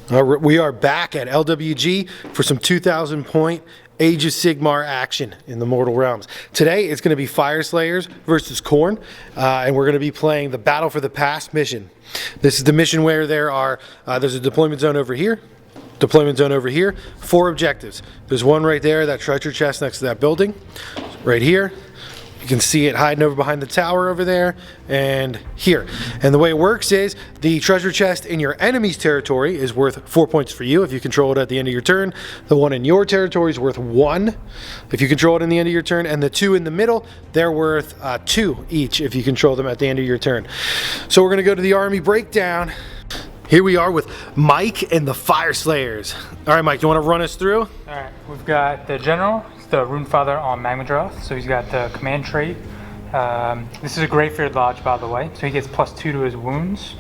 We are back at LWG for some 2,000 point Age of Sigmar action in the Mortal Realms. Today it's going to be Fyreslayers versus Khorne, and we're going to be playing the Battle for the Past mission. This is the mission where there's a deployment zone over here, deployment zone over here, 4 objectives. There's one right there, that treasure chest next to that building, right here. You can see it hiding over behind the tower over there, and here. And the way it works is the treasure chest in your enemy's territory is worth 4 points for you if you control it at the end of your turn. The one in your territory is worth 1 if you control it in the end of your turn, and the 2 in the middle, they're worth 2 each if you control them at the end of your turn. So we're going to go to the army breakdown. Here we are with Mike and the Fyreslayers. All right, Mike, you want to run us through? All right, we've got the general, the Runefather on Magmadroth, so he's got the command trait. This is a Greyfeared Lodge, by the way, so he gets +2 to his wounds.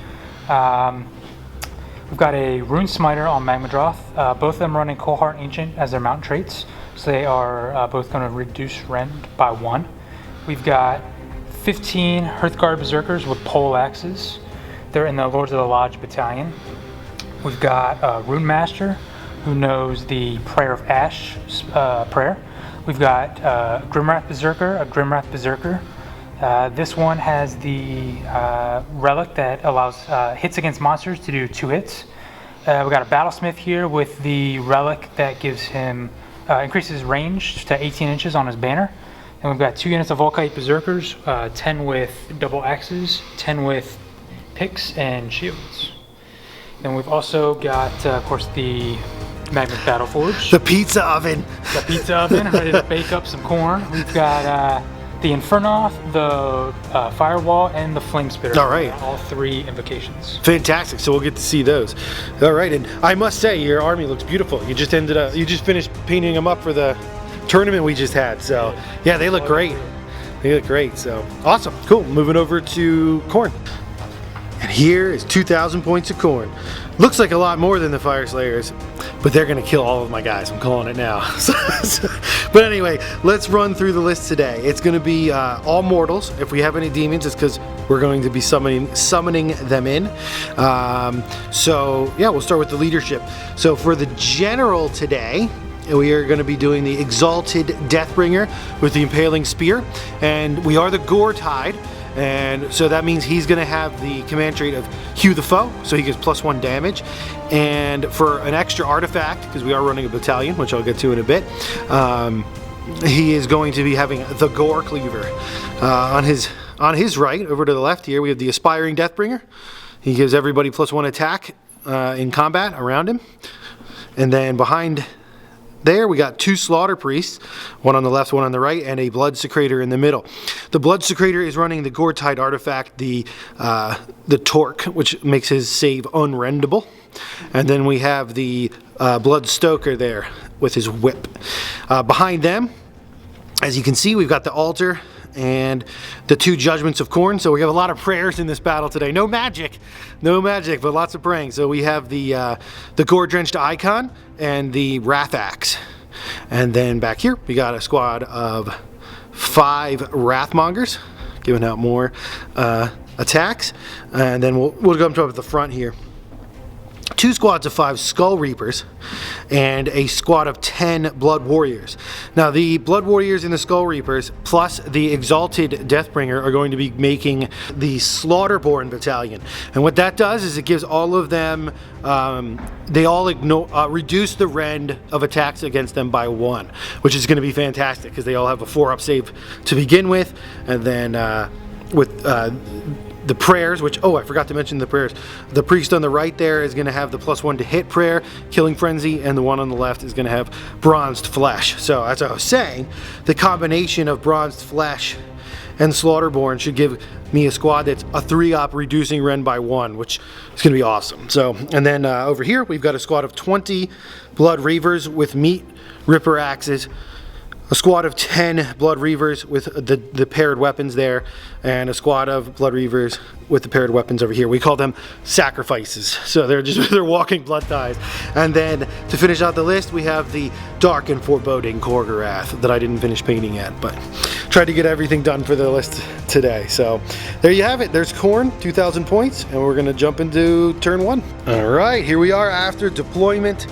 We've got a Rune Smiter on Magmadroth. Both of them running Cold Ancient as their mount traits, so they are both going to reduce rend by 1. We've got 15 Hearthguard Berserkers with pole axes. They're in the Lords of the Lodge battalion. We've got a Rune Master who knows the Prayer of Ash prayer. We've got Grimwrath Berserker, a Grimwrath Berserker. This one has the relic that allows hits against monsters to do 2 hits. We've got a Battlesmith here with the relic that gives him increases range to 18 inches on his banner. And we've got 2 units of Volkite Berserkers, 10 with double axes, 10 with picks and shields. Then we've also got, of course, the Magnet Battleforge. The pizza oven. The pizza oven, ready to bake up some corn. We've got the Infernoth, the Firewall, and the Flame Spitter. All right. All 3 invocations. Fantastic. So we'll get to see those. All right, and I must say, your army looks beautiful. You just finished painting them up for the tournament we just had. So yeah, they look great. They look great. So awesome. Cool. Moving over to Khorne. And here is 2,000 points of Khorne. Looks like a lot more than the Fyreslayers, but they're going to kill all of my guys. I'm calling it now. But anyway, let's run through the list today. It's going to be all mortals. If we have any demons, it's because we're going to be summoning them in. So yeah, we'll start with the leadership. So for the general today, we are going to be doing the Exalted Deathbringer with the Impaling Spear, and we are the Gore Tide. And so that means he's going to have the command trait of Hew the Foe, so he gets +1 damage. And for an extra artifact, because we are running a battalion, which I'll get to in a bit, he is going to be having the Gore Cleaver. On his right, over to the left here, we have the Aspiring Deathbringer. He gives everybody +1 attack in combat around him. And then behind there we got 2 Slaughter Priests, one on the left, one on the right, and a Blood Secretor in the middle. The Blood Secretor is running the Gore Tide artifact, the Torque, which makes his save unrendable. And then we have the Blood Stoker there with his whip. Behind them, as you can see, we've got the Altar and the 2 Judgments of Khorne. So we have a lot of prayers in this battle today. No magic, but lots of praying. So we have the Gore-Drenched Icon and the Wrath Axe. And then back here, we got a squad of 5 Wrathmongers, giving out more attacks. And then we'll come to up at the front here. 2 squads of 5 Skull Reapers and a squad of 10 Blood Warriors. Now the Blood Warriors and the Skull Reapers plus the Exalted Deathbringer are going to be making the Slaughterborn Battalion. And what that does is it gives all of them, they all reduce the rend of attacks against them by 1, which is going to be fantastic because they all have a 4-up save to begin with. And then with the prayers, which, I forgot to mention the prayers. The priest on the right there is going to have the +1 to hit prayer, Killing Frenzy, and the one on the left is going to have Bronzed Flesh. So as I was saying, the combination of Bronzed Flesh and Slaughterborn should give me a squad that's a 3-up reducing rend by 1, which is going to be awesome. So, and then over here we've got a squad of 20 Blood Reavers with Meat Ripper Axes, a squad of 10 Blood Reavers with the paired weapons there, and a squad of Blood Reavers with the paired weapons over here. We call them sacrifices. So they're walking blood ties. And then to finish out the list, we have the dark and foreboding Khorne that I didn't finish painting yet, but tried to get everything done for the list today. So there you have it. There's Khorne, 2,000 points, and we're gonna jump into turn 1. All right, here we are after deployment.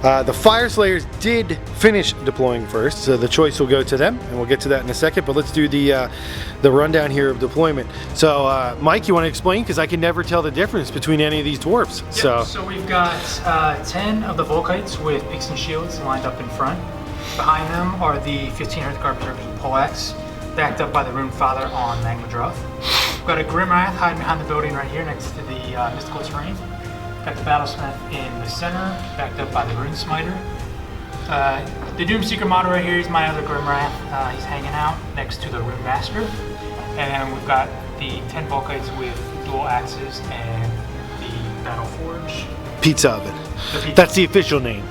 The Fyreslayers did finish deploying first, so the choice will go to them, and we'll get to that in a second, but let's do the rundown here of deployment. So, Mike, you want to explain? Because I can never tell the difference between any of these dwarves. Yep, so we've got 10 of the Volkites with picks and shields lined up in front. Behind them are the 15 Hearthguard Berserkers with poleaxe, backed up by the Rune Father on Magmadroth. We've got a Grimwrath hiding behind the building right here next to the mystical terrain. Got the Battlesmith in the center, backed up by the Rune Smiter. The Doomseeker model right here is my other Grimwrath. He's hanging out next to the Rune Master. And then we've got the 10 Volkites with dual axes and the Battle Forge. Pizza Oven. That's the official name.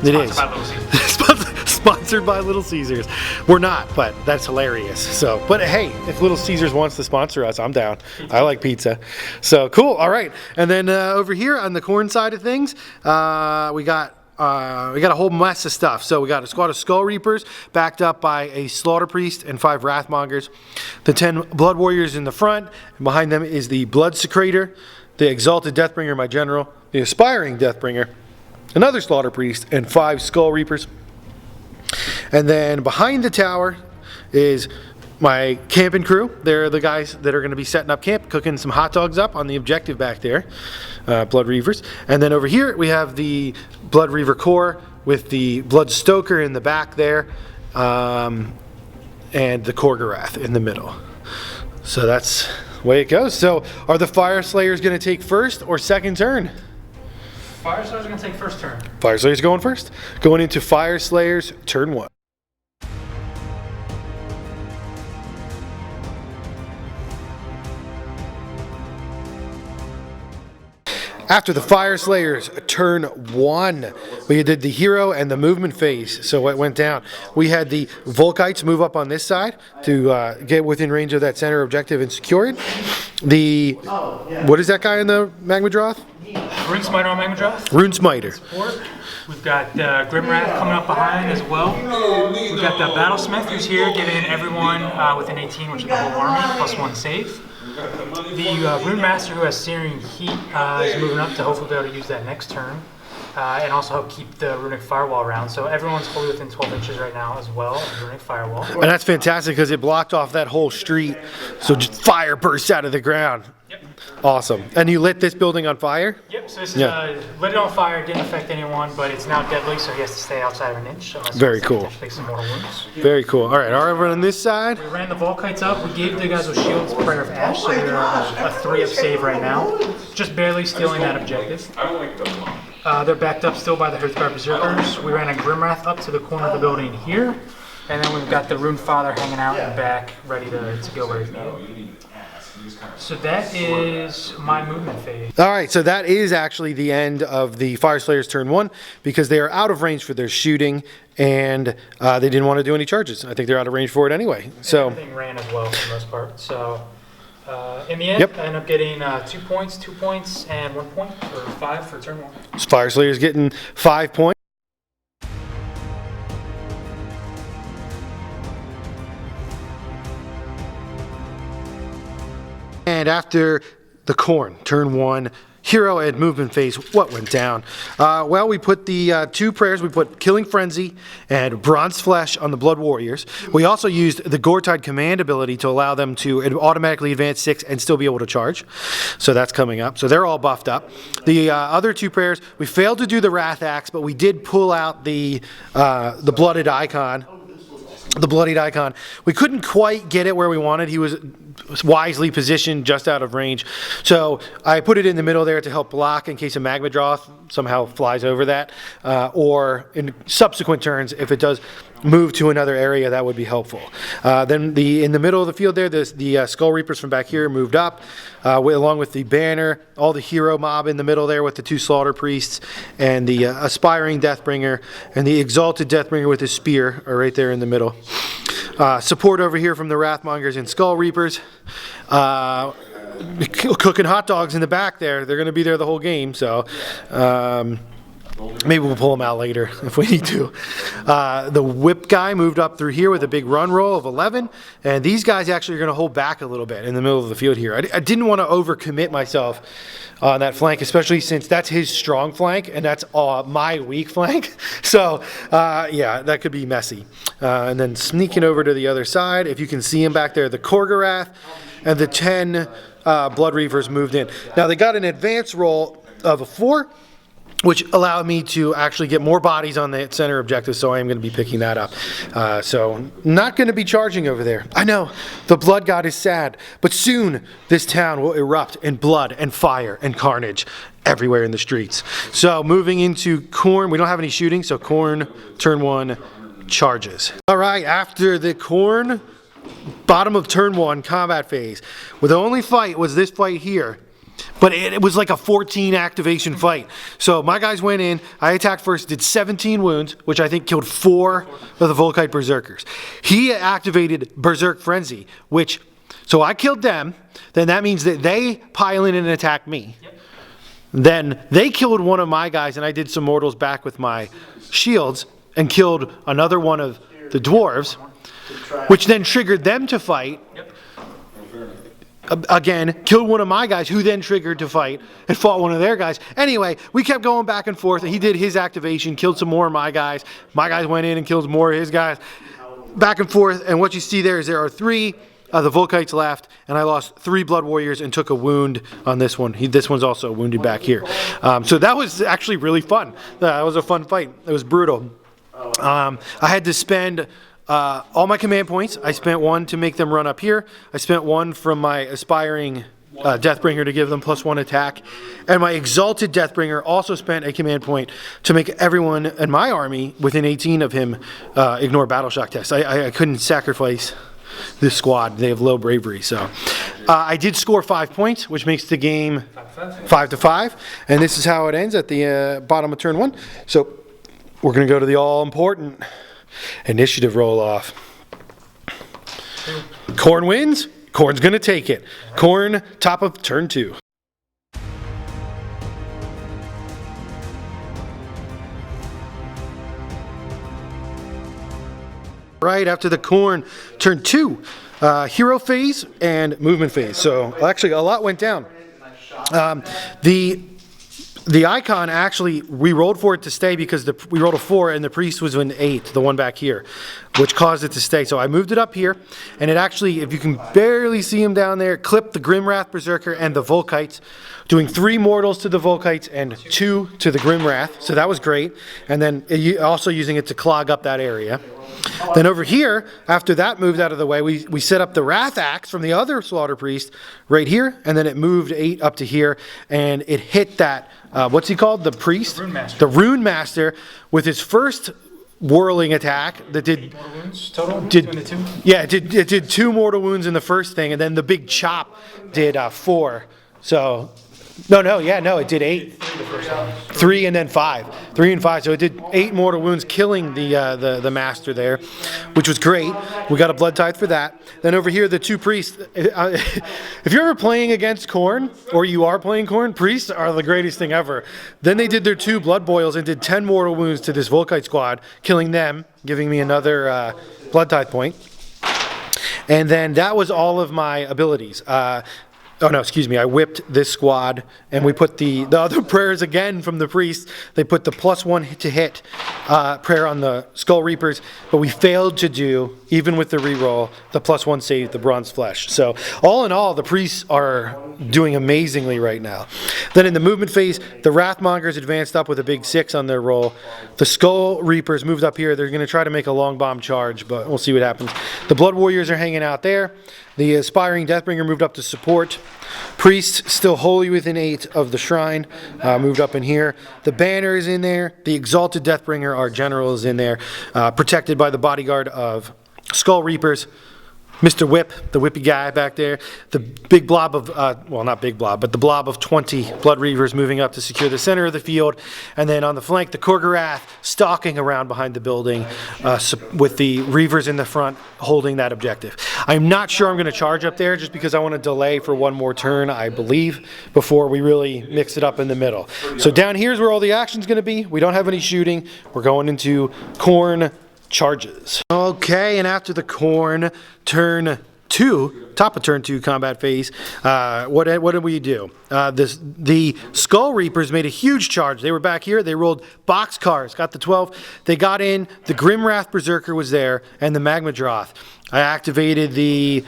It is. Sponsored by Little Caesars. Sponsored by Little Caesars. We're not, but that's hilarious. So, but hey, if Little Caesars wants to sponsor us, I'm down. I like pizza. So cool. All right. And then over here on the Khorne side of things, we got a whole mess of stuff. So we got a squad of Skull Reapers backed up by a Slaughter Priest and 5 Wrathmongers. The 10 Blood Warriors in the front, and behind them is the Blood Secrator, the Exalted Deathbringer, my general, the Aspiring Deathbringer, another Slaughter Priest, and 5 Skull Reapers. And then behind the tower is my camping crew. They're the guys that are going to be setting up camp, cooking some hot dogs up on the objective back there, Blood Reavers. And then over here we have the Blood Reaver Corps with the Blood Stoker in the back there, and the Khorne in the middle. So that's the way it goes. So are the Fyreslayers going to take first or second turn? Fyreslayers are going to take first turn. Fyreslayers going first. Going into Fyreslayers turn 1. After the Fyreslayers turn 1, we did the hero and the movement phase, so it went down. We had the Volkites move up on this side to get within range of that center objective and secure it. The, what is that guy in the Magmadroth? Rune Smiter on Magmadroth. Rune Smiter. Support. We've got Grimwrath coming up behind as well. We've got the Battlesmith who's here, giving everyone within 18, which is the whole army, +1 save. The Rune Master, who has Searing Heat, is moving up to hopefully be able to use that next turn, and also help keep the Runic Firewall around. So everyone's fully within 12 inches right now as well of the Runic Firewall. And that's fantastic because it blocked off that whole street, so just fire bursts out of the ground. Yep. Awesome. And you lit this building on fire? Yep, so this is lit it on fire, didn't affect anyone, but it's now deadly, so he has to stay outside of an inch. Very cool. Take some mortal wounds. Very cool. All right, over on this side. We ran the Volkites up. We gave the guys with shields Prayer of Ash, so they're a 3-up save right now. Just barely stealing that objective. They're backed up still by the Hearthguard Berserkers. We ran a Grimwrath up to the corner of the building here, and then we've got the Rune Father hanging out in the back, ready to go where he's needed. So that is my movement phase. All right, so that is actually the end of the Fyreslayers turn 1 because they are out of range for their shooting and they didn't want to do any charges. I think they're out of range for it anyway. So everything ran as well for the most part. So in the end, I end up getting 2 points, 2 points, and 1 point, or 5 for turn 1. So Fyreslayers getting 5 points. And after the Khorne, turn 1, hero and movement phase, what went down? Well, we put the 2 prayers. We put Killing Frenzy and Bronze Flesh on the Blood Warriors. We also used the Goretide command ability to allow them to automatically advance 6 and still be able to charge. So that's coming up. So they're all buffed up. The other 2 prayers, we failed to do the Wrath Axe, but we did pull out the Blooded Icon. The Bloodied Icon. We couldn't quite get it where we wanted. He was wisely positioned just out of range. So I put it in the middle there to help block in case a Magmadroth somehow flies over that, or in subsequent turns, if it does move to another area, that would be helpful. Then in the middle of the field there, the Skull Reapers from back here moved up, along with the banner, all the hero mob in the middle there with the 2 Slaughter Priests, and the Aspiring Deathbringer, and the Exalted Deathbringer with his spear are right there in the middle. Support over here from the Wrathmongers and Skull Reapers. Cooking hot dogs in the back there. They're going to be there the whole game, so maybe we'll pull them out later if we need to. The whip guy moved up through here with a big run roll of 11, and these guys actually are going to hold back a little bit in the middle of the field here. I didn't want to overcommit myself on that flank, especially since that's his strong flank and that's my weak flank. So yeah, that could be messy. And then sneaking over to the other side, if you can see him back there, the Korgorath and the 10 Blood Reavers moved in. Now they got an advance roll of a 4, which allowed me to actually get more bodies on the center objective, so I am going to be picking that up. So not going to be charging over there. I know, the Blood God is sad, but soon this town will erupt in blood and fire and carnage everywhere in the streets. So moving into Khorne, we don't have any shooting, so Khorne, turn 1, charges. All right, after the Khorne, bottom of turn 1 combat phase, well, the only fight was this fight here. But it was like a 14 activation fight. So my guys went in, I attacked first, did 17 wounds, which I think killed 4 of the Volkite Berserkers. He activated Berserk Frenzy, so I killed them, then that means that they pile in and attack me. Yep. Then they killed one of my guys, and I did some mortals back with my shields, and killed another one of the dwarves, which then triggered them to fight. Yep. Again, killed one of my guys, who then triggered to fight and fought one of their guys. Anyway, we kept going back and forth. He did his activation, killed some more of my guys. My guys went in and killed more of his guys. Back and forth, and what you see there is there are 3 of the Volkites left, and I lost 3 Blood Warriors and took a wound on this one. This one's also wounded back here. So that was actually really fun. That was a fun fight. It was brutal. I had to spend all my command points. I spent 1 to make them run up here. I spent 1 from my Aspiring Deathbringer to give them +1 attack. And my Exalted Deathbringer also spent a command point to make everyone in my army within 18 of him ignore battle shock tests. I couldn't sacrifice this squad. They have low bravery. So I did score 5 points, which makes the game 5-5. And this is how it ends at the bottom of turn 1. So we're going to go to the all-important initiative roll-off. Khorne wins. Khorne's going to take it. Khorne, top of turn 2. Right after the Khorne, turn 2. Hero phase and movement phase. So actually a lot went down. The icon actually, we rolled for it to stay because we rolled a 4 and the priest was an 8, the one back here, which caused it to stay. So I moved it up here, and it actually, if you can barely see him down there, clipped the Grimwrath Berserker and the Volkites, doing 3 mortals to the Volkites and 2 to the Grimwrath. So that was great. And then also using it to clog up that area. Then over here, after that moved out of the way, we set up the Wrath Axe from the other Slaughter Priest right here, and then it moved 8 up to here, and it hit that, what's he called? The priest? The Rune Master. The Rune Master with his first whirling attack that did 8 mortal wounds total? Yeah, it did 2 mortal wounds in the first thing, and then the big chop did 4. So it did 8. 3 and then 5. 3 and 5. So it did 8 mortal wounds, killing the master there, which was great. We got a blood tithe for that. Then over here, the 2 priests. If you're ever playing against Khorne, or you are playing Khorne, priests are the greatest thing ever. Then they did their 2 blood boils and did 10 mortal wounds to this Volkite squad, killing them, giving me another blood tithe point. And then that was all of my abilities. Oh no, excuse me, I whipped this squad, and we put the other prayers again from the priest. They put the +1 to hit prayer on the Skull Reapers, but we failed to do, even with the reroll, the +1 save, the Bronze Flesh. So all in all, the priests are doing amazingly right now. Then in the movement phase, the Wrathmongers advanced up with a big 6 on their roll. The Skull Reapers moved up here. They're going to try to make a long bomb charge, but we'll see what happens. The Blood Warriors are hanging out there. The Aspiring Deathbringer moved up to support. Priests still wholly within 8 of the shrine, moved up in here. The banner is in there. The Exalted Deathbringer, our general, is in there, protected by the bodyguard of Skull Reapers. Mr. Whip, the whippy guy back there, the big blob of, well, not big blob, but the blob of 20 Blood Reavers moving up to secure the center of the field. And then on the flank, the Khorne stalking around behind the building with the Reavers in the front holding that objective. I'm not sure I'm going to charge up there just because I want to delay for one more turn, I believe, before we really mix it up in the middle. So down here's where all the action's going to be. We don't have any shooting. We're going into Khorne charges. Okay, and after the Khorne turn 2, top of turn 2 combat phase, what did we do? The Skull Reapers made a huge charge. They were back here. They rolled boxcars, got the 12. They got in. The Grimwrath Berserker was there, and the Magmadroth. I activated the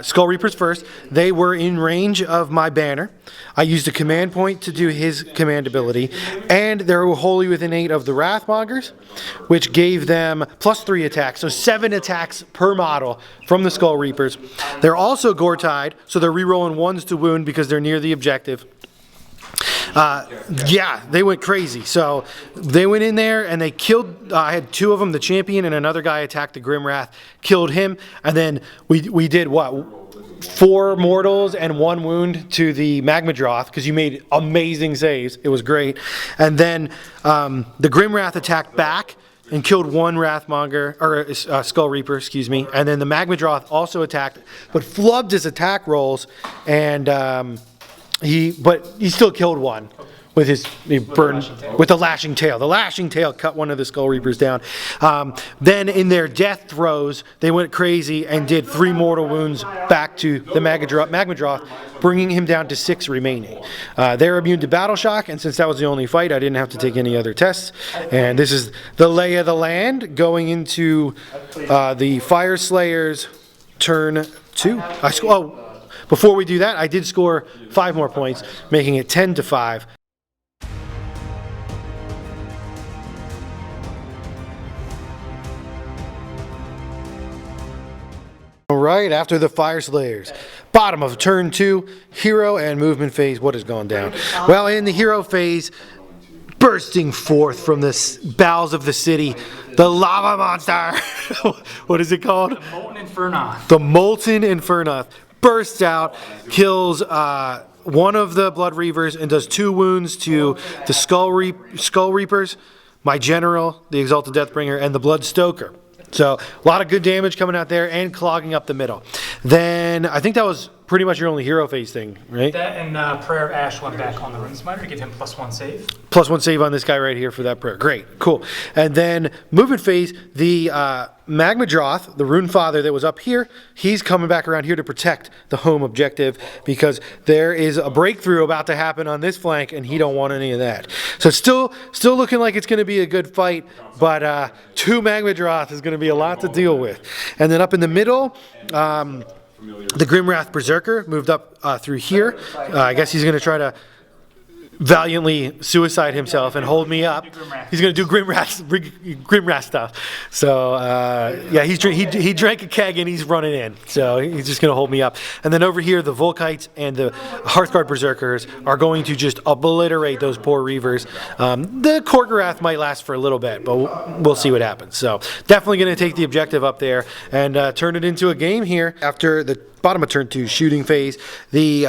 Skull Reapers first. They were in range of my banner. I used a command point to do his command ability, and they were wholly within 8 of the Wrathmongers, which gave them +3 attacks, so 7 attacks per model from the Skull Reapers. They're also gore-tied, so they're rerolling 1s to wound because they're near the objective. Yeah, they went crazy. So they went in there and they killed, I had 2 of them, the champion and another guy attacked the Grimwrath, killed him, and then we did what? 4 mortals and 1 wound to the Magmadroth because you made amazing saves. It was great. And then the Grimwrath attacked back and killed 1 Wrathmonger, or Skull Reaper, excuse me. And then the Magmadroth also attacked, but flubbed his attack rolls, and he still killed 1 with his with the lashing tail. The lashing tail cut 1 of the Skull Reapers down. Then in their death throes, they went crazy and did 3 mortal wounds back to the Magmadroth, bringing him down to 6 remaining. They're immune to battle shock, and since that was the only fight, I didn't have to take any other tests. And this is the lay of the land going into the Fyreslayers turn 2. Before we do that, I did score 5 more points, making it 10-5. All right, after the Fyreslayers, bottom of turn 2, hero and movement phase. What has gone down? Well, in the hero phase, bursting forth from the bowels of the city, the lava monster. What is it called? The Molten Infernoth. The Molten Infernoth bursts out, kills 1 of the Blood Reavers, and does 2 wounds to the Skull Reapers, my general, the Exalted Deathbringer, and the Blood Stoker. So a lot of good damage coming out there and clogging up the middle. Then I think that was pretty much your only hero phase thing, right? That and Prayer of Ash went back on the Runesmiter to give him +1 save. +1 save on this guy right here for that prayer. Great, cool. And then movement phase, the Magmadroth, the Rune Father that was up here, he's coming back around here to protect the home objective because there is a breakthrough about to happen on this flank and he don't want any of that. So still looking like it's going to be a good fight, but 2 Magmadroth is going to be a lot to deal with. And then up in the middle, the Grimwrath Berserker moved up through here. I guess he's going to try to valiantly suicide himself and hold me up. He's going to do Grimwrath stuff. So yeah, he drank a keg and he's running in. So he's just going to hold me up. And then over here, the Volkites and the Hearthguard Berserkers are going to just obliterate those poor Reavers. The Khorne might last for a little bit, but we'll see what happens. So definitely going to take the objective up there and turn it into a game here after the bottom of turn 2 shooting phase. The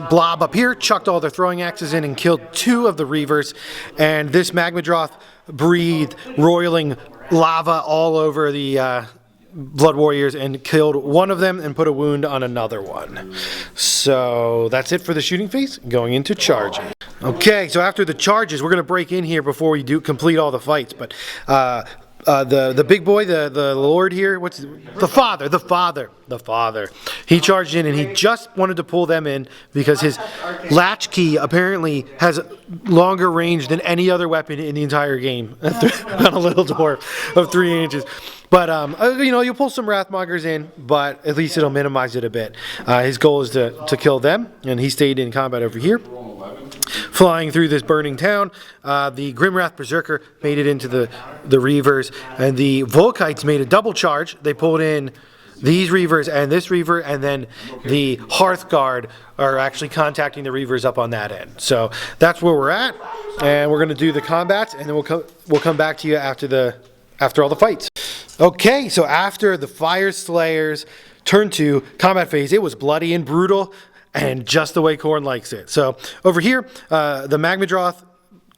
blob up here chucked all their throwing axes in and killed 2 of the Reavers, and this Magmadroth breathed roiling lava all over the Blood Warriors and killed 1 of them and put a wound on another one. So that's it for the shooting phase, going into charging. Okay, so after the charges, we're going to break in here before we complete all the fights, but the big boy, the lord here, the father. He charged in and he just wanted to pull them in because his latchkey apparently has longer range than any other weapon in the entire game on a little dwarf of 3 inches. But you'll pull some Wrathmongers in, but at least it'll minimize it a bit. His goal is to kill them, and he stayed in combat over here. Flying through this burning town, the Grimwrath Berserker made it into the Reavers, and the Volkites made a double charge. They pulled in these Reavers and this Reaver, and then the Hearthguard are actually contacting the Reavers up on that end. So that's where we're at, and we're going to do the combats, and then we'll come back to you after all the fights. Okay, so after the Fyreslayers turn 2 combat phase, it was bloody and brutal, and just the way Khorne likes it. So over here, the Magmadroth,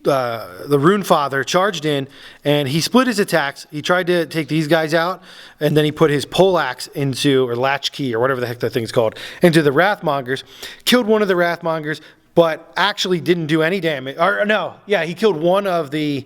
the Rune Father, charged in, and he split his attacks. He tried to take these guys out, and then he put his poleaxe into, or latchkey, or whatever the heck that thing's called, into the Wrathmongers. Killed one of the Wrathmongers, but actually didn't do any damage. Or no, yeah, he killed one of the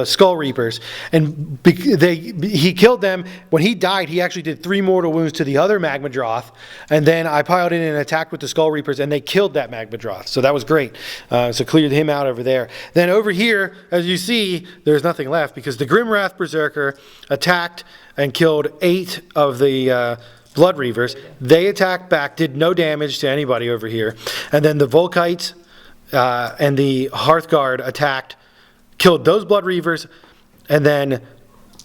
Skull Reapers, and he killed them. When he died, he actually did 3 mortal wounds to the other Magmadroth, and then I piled in and attacked with the Skull Reapers, and they killed that Magmadroth, so that was great. So cleared him out over there. Then over here, as you see, there's nothing left because the Grimwrath Berserker attacked and killed 8 of the Blood Reavers. They attacked back, did no damage to anybody over here, and then the Volkites and the Hearthguard attacked, killed those Blood Reavers, and then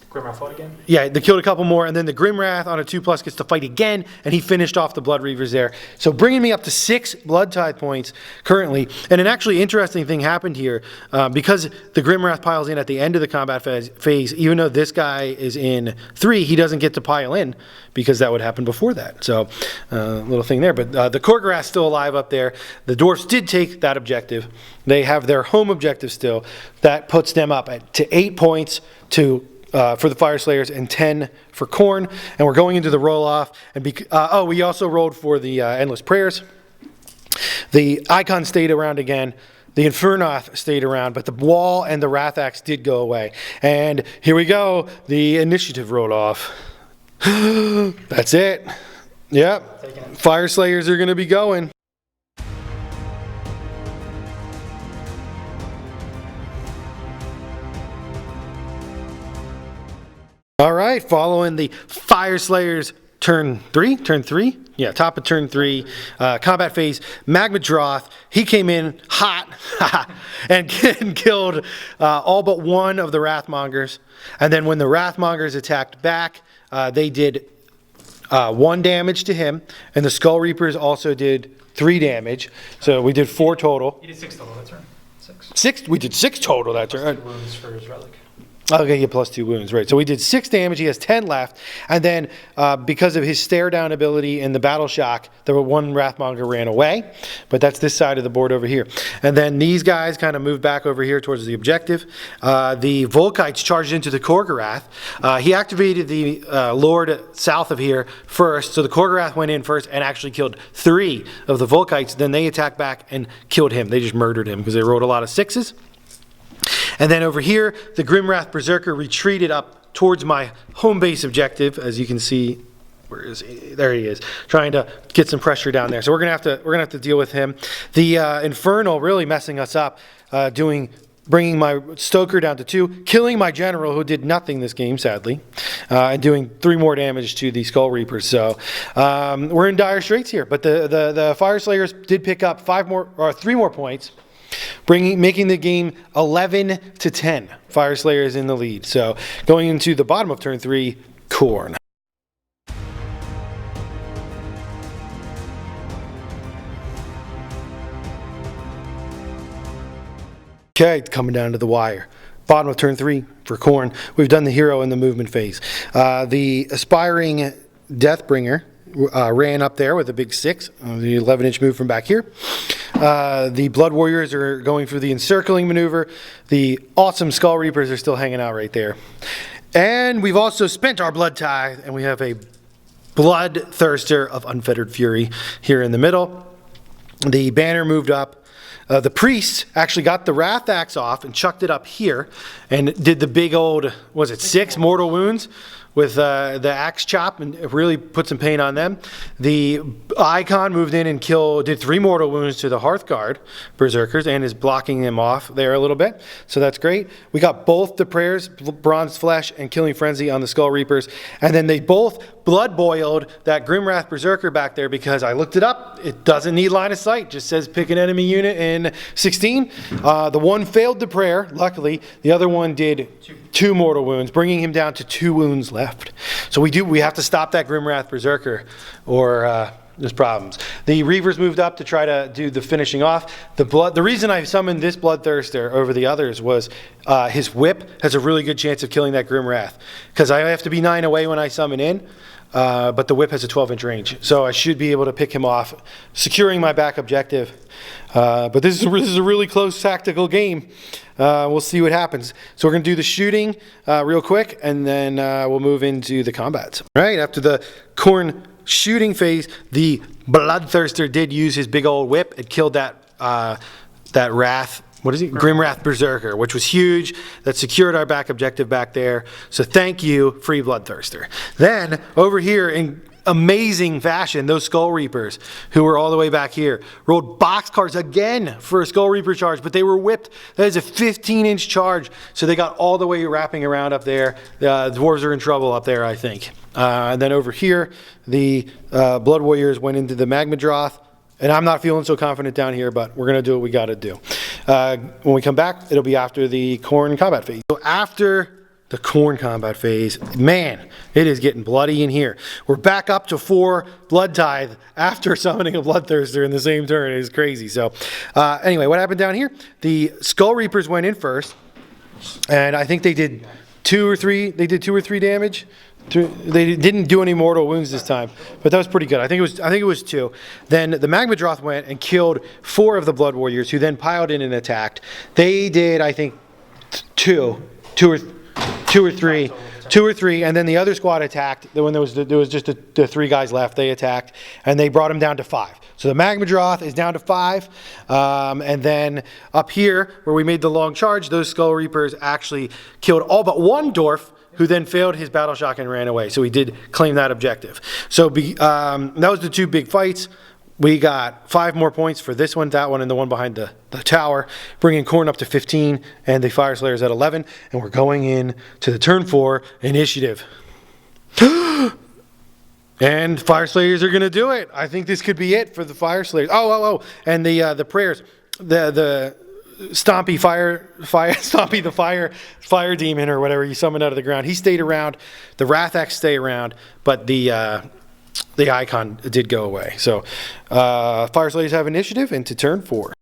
Grimwrath fought again? Yeah, they killed a couple more, and then the Grimwrath on a 2+ gets to fight again, and he finished off the Blood Reavers there. So bringing me up to 6 Blood Tithe points currently. And an actually interesting thing happened here. Because the Grimwrath piles in at the end of the combat phase, even though this guy is in 3, he doesn't get to pile in because that would happen before that. So little thing there. But the Khorgorath's still alive up there. The Dwarfs did take that objective. They have their home objective still. That puts them up to 8 points for the Fyreslayers and 10 for Khorne, and we're going into the roll-off. And we also rolled for the Endless Prayers. The Icon stayed around again. The Infernoth stayed around, but the Wall and the Wrathaxe did go away. And here we go, the initiative roll-off. That's it. Yep, Fyreslayers are going to be going. All right, following the Fyreslayers turn 3? Yeah, top of turn 3, combat phase, Magmadroth, he came in hot and killed all but one of the Wrathmongers. And then when the Wrathmongers attacked back, they did 1 damage to him, and the Skull Reapers also did 3 damage. So we did 4 total. He did 6 total that turn. 6? We did 6 total that turn. 2 wounds for his relic. Okay, yeah, plus 2 wounds, right. So we did 6 damage, he has 10 left, and then because of his stare down ability and the battle shock, there were 1 Wrathmonger ran away, but that's this side of the board over here. And then these guys kind of moved back over here towards the objective. The Volkites charged into the Khorgorath. He activated the Lord south of here first, so the Khorgorath went in first and actually killed 3 of the Volkites. Then they attacked back and killed him. They just murdered him because they rolled a lot of 6s. And then over here, the Grimwrath Berserker retreated up towards my home base objective. As you can see, where is he? There he is, trying to get some pressure down there. So we're gonna have to deal with him. The Infernal really messing us up, bringing my Stoker down to 2, killing my General who did nothing this game, sadly, and doing 3 more damage to the Skull Reapers. So we're in dire straits here. But the Fyreslayers did pick up 3 more points, making the game 11-10. Fyreslayers in the lead. So going into the bottom of turn 3, Khorne. Okay, coming down to the wire. Bottom of turn 3 for Khorne. We've done the hero in the movement phase. The aspiring Deathbringer ran up there with a big 6, the 11-inch move from back here. The Blood Warriors are going through the encircling maneuver. The awesome Skull Reapers are still hanging out right there. And we've also spent our Blood Tithe, and we have a Bloodthirster of Unfettered Fury here in the middle. The banner moved up the priest actually got the wrath axe off and chucked it up here and did the big old, was it 6 mortal wounds with the axe chop, and it really put some pain on them. The icon moved in and did 3 mortal wounds to the Hearthguard berserkers and is blocking them off there a little bit. So that's great. We got both the prayers, Bronze Flesh and Killing Frenzy on the Skull Reapers, and then they both blood boiled that Grimwrath berserker back there because I looked it up. It doesn't need line of sight. Just says pick an enemy unit in 16. The one failed the prayer, luckily. The other one did 2 mortal wounds, bringing him down to 2 wounds left. So we have to stop that Grimwrath berserker, or there's problems. The Reavers moved up to try to do the finishing off. The reason I summoned this Bloodthirster over the others was his whip has a really good chance of killing that Grimwrath, because I have to be 9 away when I summon in. But the whip has a 12-inch range, so I should be able to pick him off, securing my back objective. But this is a really close tactical game. We'll see what happens. So we're going to do the shooting real quick, and then we'll move into the combats. All right, after the Khorne shooting phase, the Bloodthirster did use his big old whip. It killed that Wrath. What is it? Grimwrath Berserker, which was huge. That secured our back objective back there. So thank you, Free Bloodthirster. Then, over here in amazing fashion, those Skull Reapers, who were all the way back here, rolled boxcars again for a Skull Reaper charge, but they were whipped. That is a 15-inch charge, so they got all the way wrapping around up there. The Dwarves are in trouble up there, I think. And then over here, the Blood Warriors went into the Magmadroth. And I'm not feeling so confident down here, but we're going to do what we got to do. When we come back, it'll be after the Khorne combat phase. So after the Khorne combat phase, man, it is getting bloody in here. We're back up to 4 Blood Tithe after summoning a Bloodthirster in the same turn. It is crazy. So anyway, what happened down here? The Skull Reapers went in first, and I think they did 2 or 3 damage. They didn't do any mortal wounds this time, but that was pretty good. I think it was 2. Then the Magmadroth went and killed 4 of the Blood Warriors, who then piled in and attacked. They did, I think, 2 or 3, and then the other squad attacked. When there was just the 3 guys left, they attacked, and they brought them down to 5. So the Magmadroth is down to 5, and then up here, where we made the long charge, those Skull Reapers actually killed all but 1 dwarf, who then failed his battle shock and ran away. So he did claim that objective. So that was the 2 big fights. We got 5 more points for this one, that one, and the one behind the tower, bringing Khorne up to 15, and the Fyreslayers at 11, and we're going in to the turn 4 initiative. And Fyreslayers are going to do it. I think this could be it for the Fyreslayers. And the prayers, the Stompy the fire demon or whatever you summoned out of the ground. He stayed around. The Wrathax stay around, but the icon did go away. So Fyreslayers have initiative into turn 4.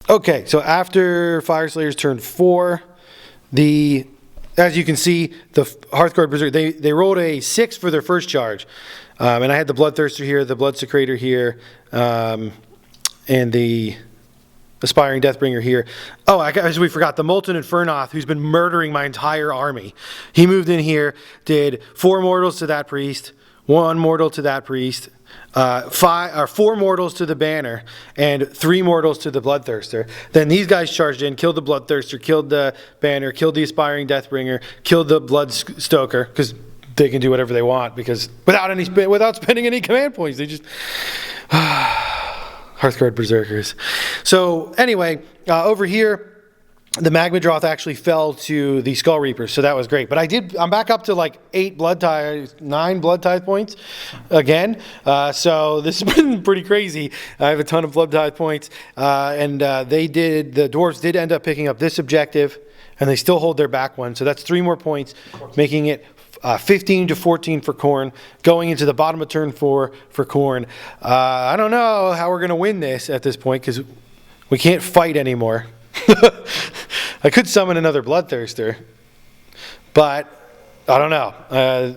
Okay, so after Fyreslayers turn 4, as you can see, the Hearthguard Berserker, they rolled a 6 for their first charge. And I had the Bloodthirster here, the Bloodsecrator here, and the Aspiring Deathbringer here. Oh, as we forgot, the Molten Infernoth, who's been murdering my entire army. He moved in here, did 4 mortals to that priest, 1 mortal to that priest, 4 mortals to the banner, and 3 mortals to the Bloodthirster. Then these guys charged in, killed the Bloodthirster, killed the banner, killed the Aspiring Deathbringer, killed the Bloodstoker, because they can do whatever they want, because without spending any command points, they just Hearthguard Berserkers. So anyway, over here, the Magmadroth actually fell to the Skull Reapers, so that was great. But I'm back up to like 9 Blood Tithe points again. So this has been pretty crazy. I have a ton of Blood Tithe points, and the Dwarves did end up picking up this objective, and they still hold their back one. So that's 3 more points, making it 15 to 14 for Khorne, going into the bottom of turn 4 for Khorne. I don't know how we're going to win this at this point, because we can't fight anymore. I could summon another Bloodthirster, but I don't know.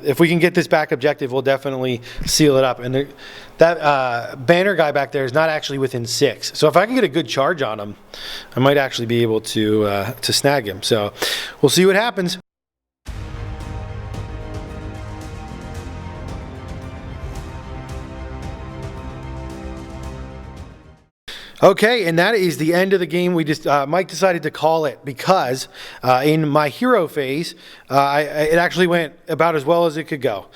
If we can get this back objective, we'll definitely seal it up. And that banner guy back there is not actually within 6. So if I can get a good charge on him, I might actually be able to snag him. So we'll see what happens. Okay, and that is the end of the game. We just Mike decided to call it because in my hero phase, it actually went about as well as it could go.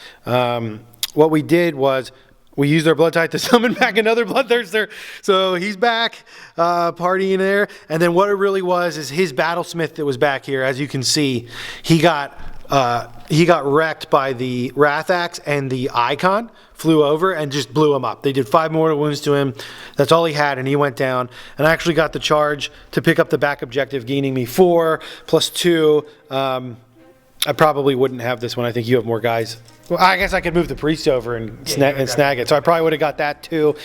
What we did was we used our blood tithe to summon back another bloodthirster, so he's back partying there. And then what it really was is his battlesmith that was back here. As you can see, he got wrecked by the Wrath Axe, and the Icon flew over and just blew him up. They did 5 mortal wounds to him. That's all he had, and he went down. And I actually got the charge to pick up the back objective, gaining me 4 plus 2. I probably wouldn't have this one. I think you have more guys. Well, I guess I could move the priest over and snag it. So I probably would have got that too,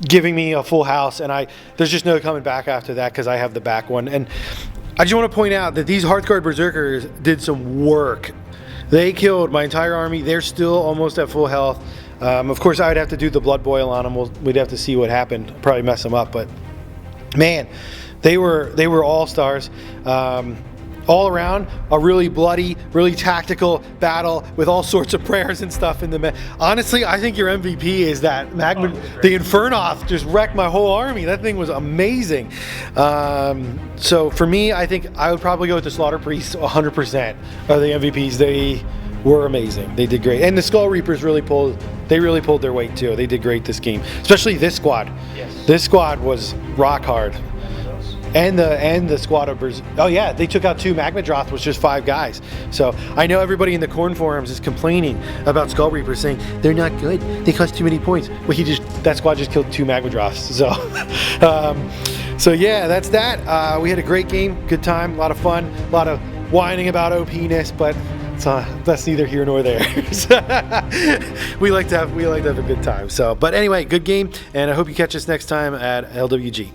giving me a full house. And there's just no coming back after that because I have the back one. And I just want to point out that these Hearthguard Berserkers did some work. They killed my entire army. They're still almost at full health. Of course, I would have to do the blood boil on them. We'd have to see what happened. Probably mess them up, but man, they were all stars. All around, a really bloody, really tactical battle with all sorts of prayers and stuff in the. Honestly, I think your MVP is that Magma. The Infernoth just wrecked my whole army. That thing was amazing. So for me, I think I would probably go with the Slaughter Priests 100% of the MVPs. They were amazing. They did great, and the Skull Reapers really pulled their weight too. They did great this game, especially this squad. Yes. This squad was rock hard. And the squad of oh yeah, they took out 2 Magmadroth with just 5 guys. So I know everybody in the Khorne forums is complaining about Skull Reapers, saying they're not good. They cost too many points. Well, that squad just killed 2 Magmadroths. So, so yeah, that's that. We had a great game, good time, a lot of fun, a lot of whining about OP-ness, but that's neither here nor there. we like to have a good time. So, but anyway, good game, and I hope you catch us next time at LWG.